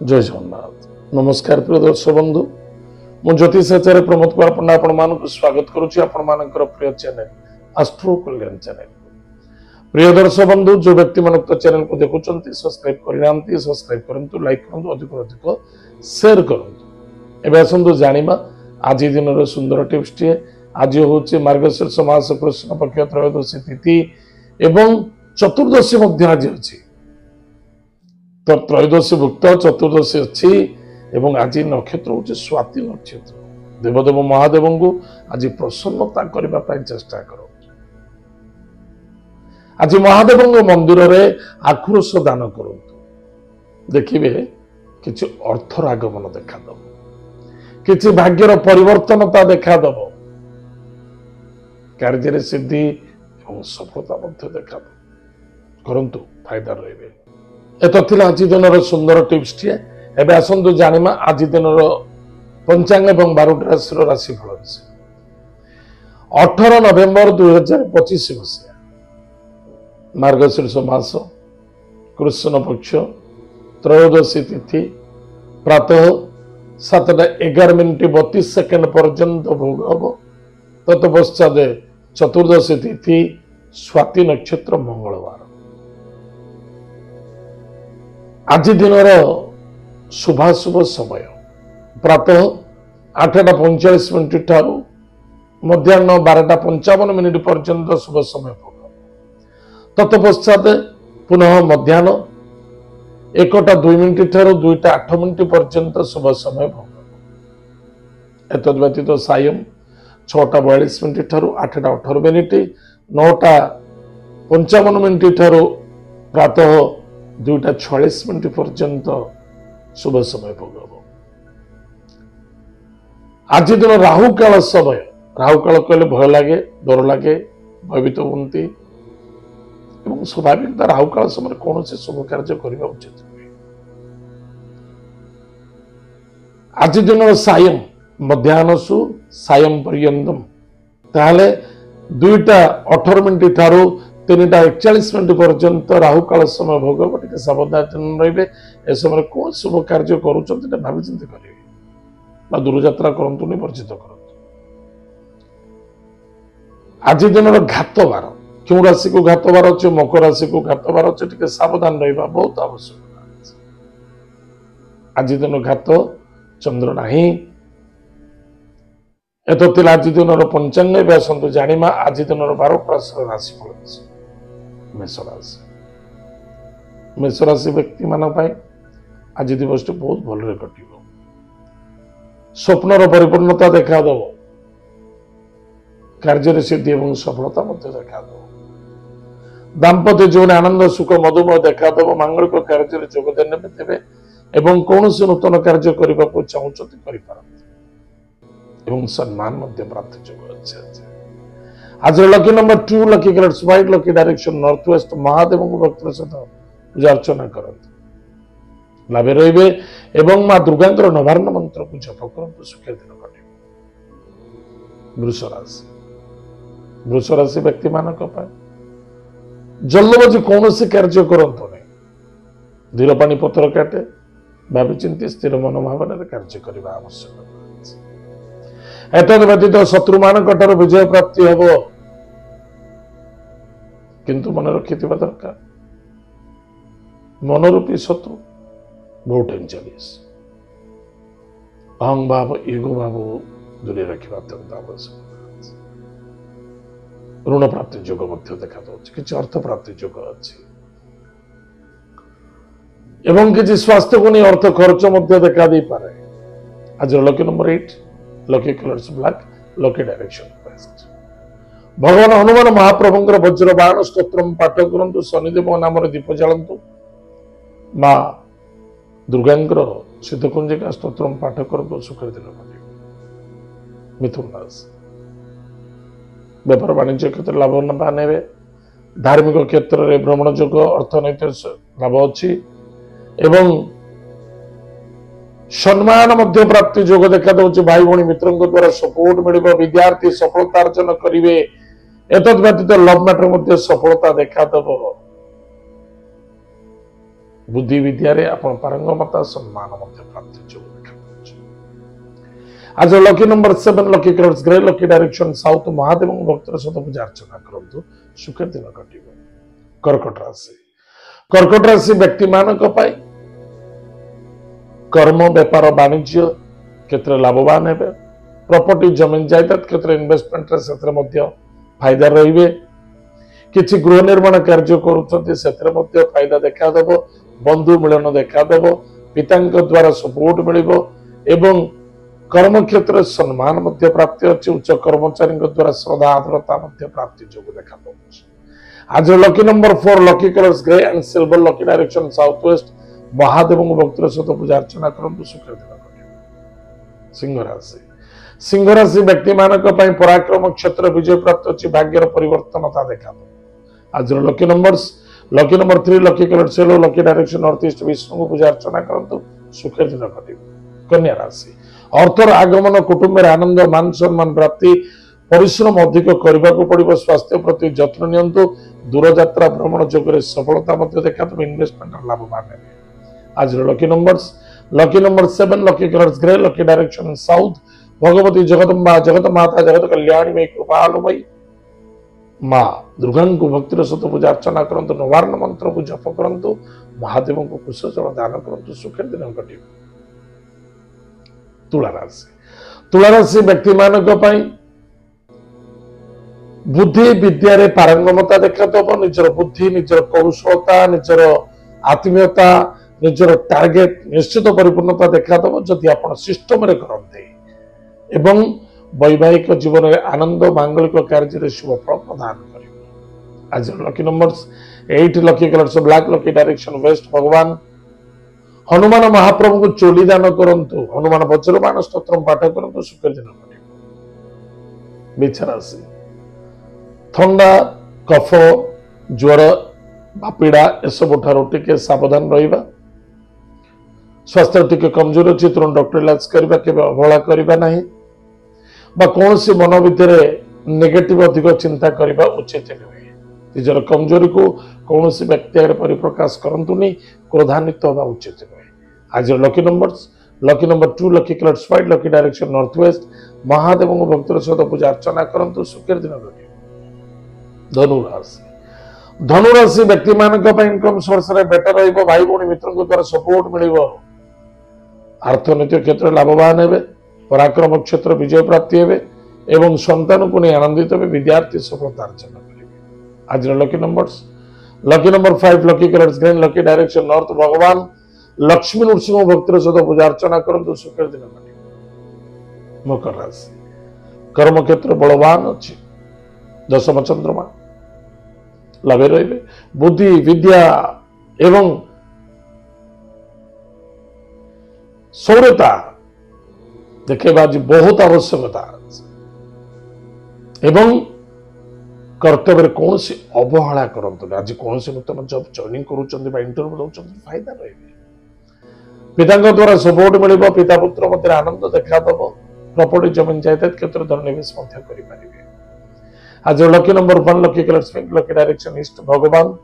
जय जगन्नाथ नमस्कार प्रिय दर्शक बंधु मु ज्योतिष आचार्य प्रमोद कुमार पंडा आपण स्वागत करुच्ची आपण प्रिय चैनल एस्ट्रो कल्याण चैनल। प्रिय दर्शक बंधु जो व्यक्ति मान चैनल को देखुं सब्सक्राइब करना सब्सक्राइब करूँ लाइक करूँ अधिक शेयर करूँ। एवं आसतु जाना आज दिन सुंदर टिप्स टे आज हूँ मार्गशीर्ष मास कृष्ण पक्ष त्रयोदशी तिथि एवं चतुर्दशी आज अच्छी तो त्रयोदशी भुक्त चतुर्दशी अच्छी एवं आज नक्षत्र हूँ स्वाति नक्षत्र। देवदेव महादेव को आज प्रसन्नता करने चेष्टा करो। आज महादेव मंदिर में आक्रोश दान करूँ देखिए किसी अर्थर आगमन देखादब किसी भाग्यर परिवर्तनता देखादब कार्य सिद्धि और सफलता देखादब करंतु फायदा रही। एत आज दिन सुंदर टिप्स टे एवं आसतु जाना आज दिन पंचांग एवं 12 राशि राशिफल विषय। 18 नवेम्बर 2025 मसीहा मार्गशीर्ष मास कृष्ण पक्ष त्रयोदशी तिथि प्रातः 7:11:32 पर्यंत भोग हम। तत्पश्चात चतुर्दशी तिथि स्वाति नक्षत्र मंगलवार। आज दिन शुभाशुभ समय प्रातः 8:45 ठारू मध्याह्न 12:55 पर्यंत शुभ समय भोग। तत्पश्चात पुनः मध्याह्न 1:02 ठारू 2:08 पर्यंत शुभ समय भोग। एतद व्यतीत सायं 6:42 ठारू 8:18 9:55 ठारू प्रातः 2:46 पर्यंत शुभ समय भोग। आज दिन राहु काल समय राहु काल कहले भय लगे डर लगे भयभीत हूँ स्वाभाविक राहु काल समय कौन से शुभ कार्य करने उचित। आज दिन सायं मध्याह्नसु सायं पर्यंतम ताहले 2:18 ठारू 3:41 पर्यंत राहु काल समय भोग हम। टे सावधान रे ए समय कौन शुभ कार्य करुँच भावी चिंता करेंगे दूर यात्रा करतु वर्जित कर। आज दिन घात बार क्यों राशि को घात बार अच्छे मकर राशि को घात बार अच्छे टे सावधान रहा बहुत आवश्यक। आज दिन घात चंद्र नहीं एत आज दिन पंचांग आसतु जाना आज दिन 12 राशिफल मेषराशि। मेषराशि व्यक्ति मान आज दिवस बहुत भल कट स्वप्नर परिपूर्णता देखादब कार्य सिद्धि और सफलता देखादब दाम्पत्य जीवन आनंद सुख मधुमेह देखादब मांगलिक कार्य जोगदान देवे एवं कौन से नूतन कार्य करने को चाहते सम्मान प्राप्त योग अच्छे। आज lucky number 2 lucky colours white lucky direction north west Mahadev को भक्त सहित पूजा अर्चना करते लाभे रे एवं मां दुर्गा नवार्ण मंत्र को जप करते सुखी दिन कटे। वृष राशि व्यक्ति मान जल्दबाजी कौन से कार्य करतु नहीं धीर पानी पत्र काटे भावी चिंती स्थिर मनोभावन कार्य करने आवश्यक। एतद व्यतीत शत्रु मान विजय प्राप्ति हम किंतु मन रखि दरकार मनरूपी शत्रु बहुत डेंजरियस अहं भाव ईगो भाव दूरे रखा अत्यंत आवश्यक। ऋण प्राप्ति योग देखा कि अर्थ प्राप्ति योग अच्छी एवं किसी स्वास्थ्य को नहीं अर्थ खर्च देखा दे पारे। आज lucky number 8 lucky colours black lucky direction waste. भगवान हनुमान महाप्रभु वज्रबाण स्तोत्र पाठ करंतु शनिदेव नाम दीप जालंतु मां दुर्गा सिद्धकुंजिका स्तोत्र पाठ करंतु सुखर दिन कटे। मिथुन राशि व्यापार वाणिज्य क्षेत्र लाभवान हेबे धार्मिक क्षेत्र में भ्रमण योग अर्थनैतिक लाभ अच्छी एवं सम्मान मध्य प्राप्ति योग देखा दूसरी भाई भाई मित्रों द्वारा सपोर्ट मिल विद्यार्थी सफलता अर्जन करेंगे। एतद व्यतीत लव मैटर मध्य सफलता देखादब बुद्धि विद्या रे आपण पारंगमता सम्मान मध्य प्राप्ति जो देखा पाउछ। आज lucky number 7 lucky colours grey lucky direction south Mahadev भक्तर सहित पूजा अर्चना करंतु सुखर दिन कटिबो। कर्कट राशि व्यक्ति मानक पाई कर्म व्यापार वाणिज्य क्षेत्र लाभवान हेबे। प्रॉपर्टी जमीन जायदाद क्षेत्र इन्वेस्टमेंट रे सेत्र मध्य फायदा रहिबे। किछि गृह निर्माण कार्य करूछन्ति सेत्र मध्य फायदा देखा देबो। बंधु मिलन देखा देबो। पितांक द्वारा सपोर्ट मिलिबो एवं कर्म क्षेत्र सम्मान मध्य प्राप्ति अछि। उच्च कर्मचारी द्वारा श्रद्धा आदरता मध्य प्राप्ति जो देखा पाउछ। आज lucky number 4 lucky colours grey and silver lucky direction south west Mahadev भक्तर सहित पूजा अर्चना करंतु सुखर दिन कटिबो। सिंह राशि व्यक्ति मानक पई पराक्रम क्षेत्र विजय प्राप्त अछि। भाग्यर परिवर्तनता देखा दो। आज lucky number 3 lucky colours yellow lucky direction north east Vishnu पूजा अर्चना करंतु सुखर दिन कटिबो। कन्या राशि अर्थर आगमन कुटुंब आनंद मान सम्मान प्राप्ति परिश्रम अधिक करने को पड़ो। स्वास्थ्य प्रति जत्न नियंतु। दूर यात्रा भ्रमण जोगरे सफलता देखा तुम इन्वेस्टमेंट लाभवान है। आज lucky number 7 lucky colours grey lucky direction south Bhagwati Jagdamba जगत माता जगत कल्याणी में कृपालुमयी माँ दुर्गा को भक्तिर सहित पूजा अर्चना करंतु। नवार्ण मंत्र को जप करंतु। महादेव को कुश जल दान करंतु सुखर दिन कटिबो। तुला राशि व्यक्ति मानक पई बुद्धि विद्या रे पारंगमता देखा दब। निजर बुद्धि निजर कौशलता निजर आत्मीयता निजर टार्गेट निश्चित परिपूर्णता देखा दब जदि आपण सिस्टम रे करते एवं वैवाहिक जीवन में आनंद मांगलिक कार्य शुभ फल प्रदान कर। आज lucky numbers 8 lucky colours black lucky direction waste भगवान हनुमान महाप्रभु को चोली दान करंतु। हनुमान वज्रबाण स्तोत्रम पाठ करंतु सुखर दिन कटिबो। बिच्छा राशि थंडा कफ ज्वर बापीड़ा एसबू ठारू टिके सावधान रहिबा। स्वास्थ्य टिके कमजोर अच्छी तुरंत डॉक्टर इलाज करबा केबे अवहेला करबा नाही बा कोनसी मन भितरे नेगेटिव अधिक चिंता करबा उचित नुहे। निजर कमजोरी को कोनसी व्यक्ति आगे परिप्रकाश करंतुनी। क्रोधान्वित होगा उचित नुहे। आज lucky number 2 lucky colours white lucky direction north west Mahadev भक्तर सहित पूजा अर्चना करंतु सुखर दिन कटिबो। धनुराशि व्यक्ति मानक इनकम सोर्स रे बेटर रहिबो। भाई भौणी मित्रन द्वारा सपोर्ट मिलिबो। अर्थनैतिक क्षेत्र लाभवान हेबे। पराक्रम क्षेत्र विजय प्राप्ति हेबे एवं संतान को नहीं आनंदित हेबे। विद्यार्थी सफलता अर्जन करिबे। आज lucky number 5 lucky colours green lucky direction north भगवान लक्ष्मी नृसिंह भक्तर सहित पूजा अर्चना करंतु सुखर दिन कटिबो। मकर राशि कर्म क्षेत्र बलवान अछि। दशम चंद्रमा लाभे रहिबे। बुद्धि विद्या एवं शौर्यता देखेबा आज बहुत आवश्यकता एवं कर्तव्य कौन सी अवहेला करंतु। आज कौन सी नूतन जॉब जॉइनिंग करूचंदी बा इंटरव्यू दउचंदी फायदा रहिबे। पितांग द्वारा सपोर्ट मिलिबो। पिता पुत्र मध्य आनंद देखा दबो। प्रॉपर्टी जमीन जायदाद क्षेत्र धन निवेश मध्य करि परिबे। आज lucky number 1 lucky colours pink lucky direction east भगवान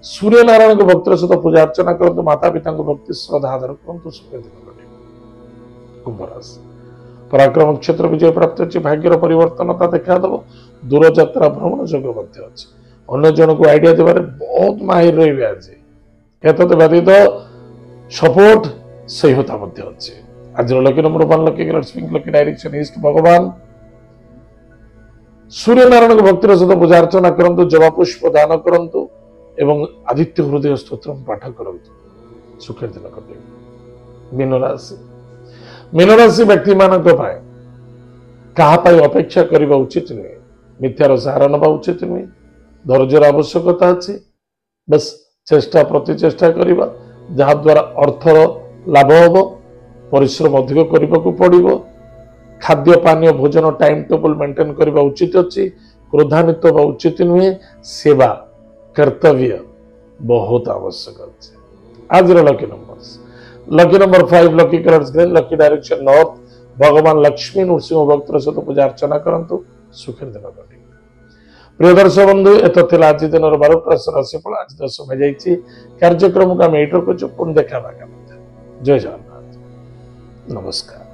सूर्य नारायण को भक्तर सहित पूजा अर्चना करंतु। माता पिता को भक्ति श्रद्धा आदर करंतु सुखर दिन कटिबो। कुंभ राशि पराक्रम क्षेत्र विजय प्राप्त अछि। भाग्यर परिवर्तनता देखा दबो। दूर यात्रा भ्रमण योग मध्य अछि। अन्य जन को आइडिया देबारे बहुत माहिर रहिबे। आज एतत व्यतीत सपोर्ट सही होता मध्य अछि। आज lucky number 1 lucky colours pink lucky direction east भगवान सूर्य नारायण को भक्तिर सहित पूजा अर्चना करंतु। जवा पुष्प दान करंतु एवं आदित्य हृदय स्तोत्र पाठ करंतु सुखर दिन कटिबो। मीन राशि व्यक्ति मानक पाए कहा पाई अपेक्षा करबा उचित नुहे। मिथ्यार सहारा नबा उचित नुहे। धैर्यर आवश्यकता अछि। बस चेष्टा प्रति चेष्टा करबा जहा द्वारा अर्थर लाभ होबो। परिश्रम अधिक करबा को पड़िबो। खाद्य पानीय भोजन टाइम टेबल मेंटेन करबा उचित अछि। क्रोधान्वित होबा उचित नुहे। सेवा कर्तव्य बहुत आवश्यक अछि। आज lucky number 5 lucky colours green lucky direction north भगवान लक्ष्मी नृसिंह भक्तर सहित पूजा अर्चना करंतु सुखर दिन कटिबो। प्रिय दर्शक बंधु एत आज दिन 12 राशिफल आज तो समय जाइए कार्यक्रम को आम ये रखुचु पुणी देखा जय जगन्नाथ नमस्कार।